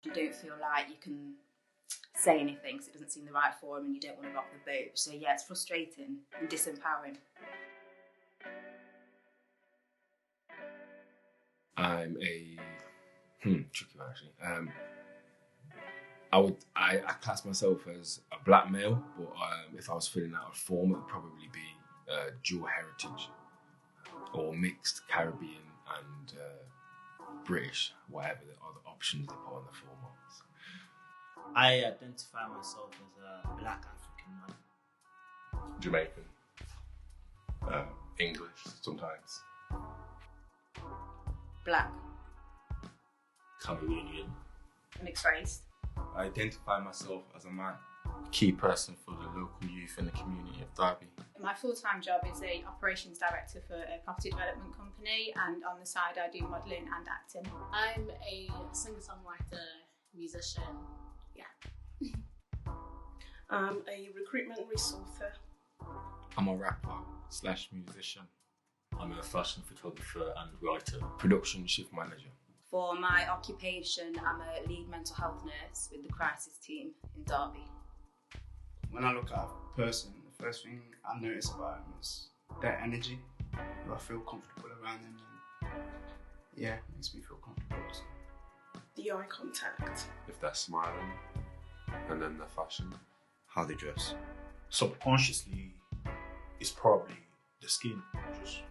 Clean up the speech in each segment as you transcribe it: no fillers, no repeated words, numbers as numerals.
You don't feel like you can say anything because it doesn't seem the right forum and you don't want to rock the boat. So yeah, it's frustrating and disempowering. I'm a tricky one actually. I class myself as a black male, but if I was filling out a form, it would probably be dual heritage or mixed Caribbean and British, whatever the other options they put on the form was. I identify myself as a black African man. Jamaican. English sometimes. Black. Cameroonian. Mixed race. I identify myself as a man. Key person for the local youth in the community of Derby. My full-time job is a operations director for a property development company, and on the side I do modelling and acting. I'm a singer-songwriter, musician, yeah. I'm a recruitment resourcer. I'm a rapper/musician. I'm a fashion photographer and writer. Production shift manager. For my occupation, I'm a lead mental health nurse with the crisis team in Derby. When I look at a person, the first thing I notice about them is their energy. Do I feel comfortable around them? And yeah, it makes me feel comfortable. So. The eye contact. If they're smiling, and then their fashion. How they dress. Subconsciously, it's probably the skin, just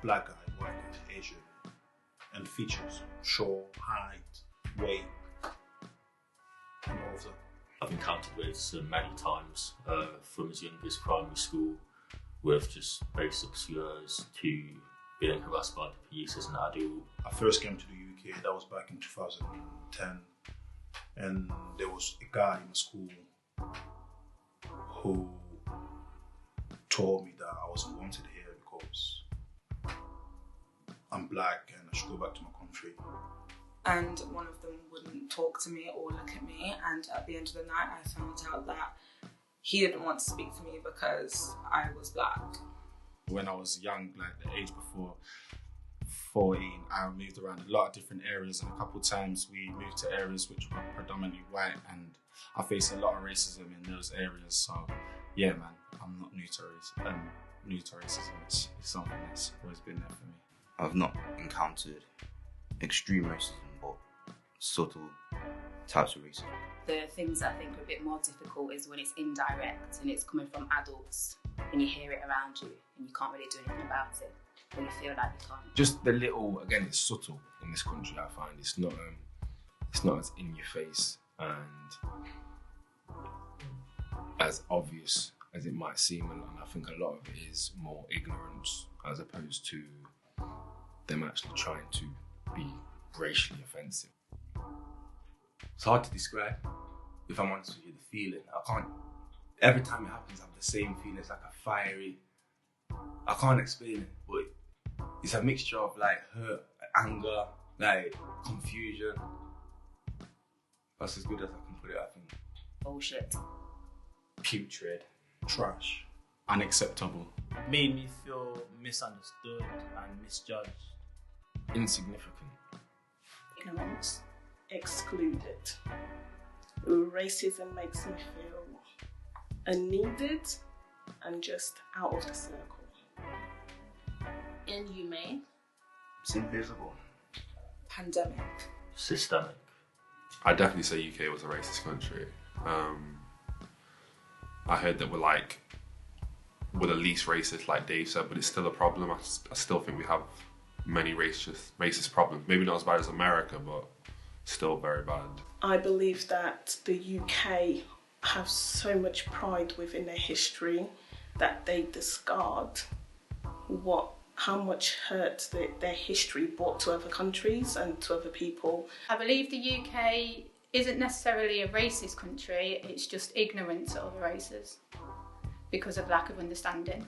black guy, white guy, Asian, and features, short, height, weight, and all of that. I've encountered racism many times, from as young as primary school, with just basic slurs to being harassed by the police as an adult. I first came to the UK, that was back in 2010, and there was a guy in the school who told me that I wasn't wanted here because I'm black and I should go back to my country. And one of them wouldn't talk to me or look at me, and at the end of the night I found out that he didn't want to speak to me because I was black. When I was young, like the age before 14, I moved around a lot of different areas, and a couple of times we moved to areas which were predominantly white, and I faced a lot of racism in those areas. So yeah, man, I'm not new to racism. It's something that's always been there for me. I've not encountered extreme racism, but subtle types of racism. The things I think are a bit more difficult is when it's indirect and it's coming from adults and you hear it around you and you can't really do anything about it, or you feel like you can't. Just the little, again, it's subtle in this country. I find it's not as in your face and as obvious as it might seem, and I think a lot of it is more ignorance as opposed to them actually trying to be racially offensive. It's hard to describe. If I'm honest with you, the feeling, I can't. Every time it happens, I have the same feeling. It's like a fiery. I can't explain it, but it's a mixture of like hurt, anger, like confusion. That's as good as I can put it, I think. Bullshit. Putrid. Trash. Unacceptable. Made me feel misunderstood and misjudged. Insignificant. Ignorance. Excluded. Racism makes me feel unneeded and just out of the circle. Inhumane. It's invisible. Pandemic. Systemic. I definitely say UK was a racist country. I heard that we're the least racist, like Dave said, but it's still a problem. I still think we have many racist problems. Maybe not as bad as America, but still very bad. I believe that the UK have so much pride within their history that they discard how much hurt their history brought to other countries and to other people. I believe the UK isn't necessarily a racist country, it's just ignorant to other races because of lack of understanding.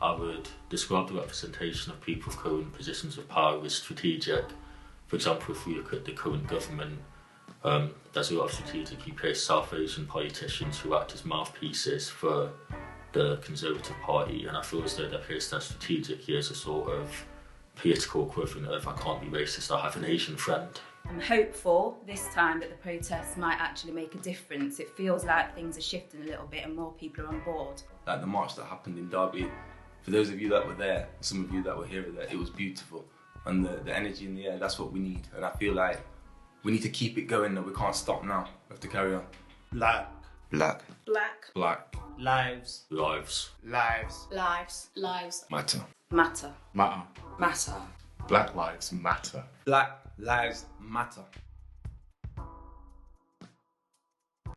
I would describe the representation of people of current positions of power as strategic. For example, if we look at the current government, there's a lot of strategically placed South Asian politicians who act as mouthpieces for the Conservative Party, and I feel as though they're placed there strategically as a sort of political equivalent of I can't be racist, I have an Asian friend. I'm hopeful this time that the protests might actually make a difference. It feels like things are shifting a little bit and more people are on board. Like the march that happened in Derby, for those of you that were there, some of you that were here were there, it was beautiful. And the energy in the air, that's what we need. And I feel like we need to keep it going, that we can't stop now. We have to carry on. Black. Black. Black. Black. Lives. Lives. Lives. Lives. Lives. Matter. Matter. Matter. Matter. Black lives matter. Black lives matter.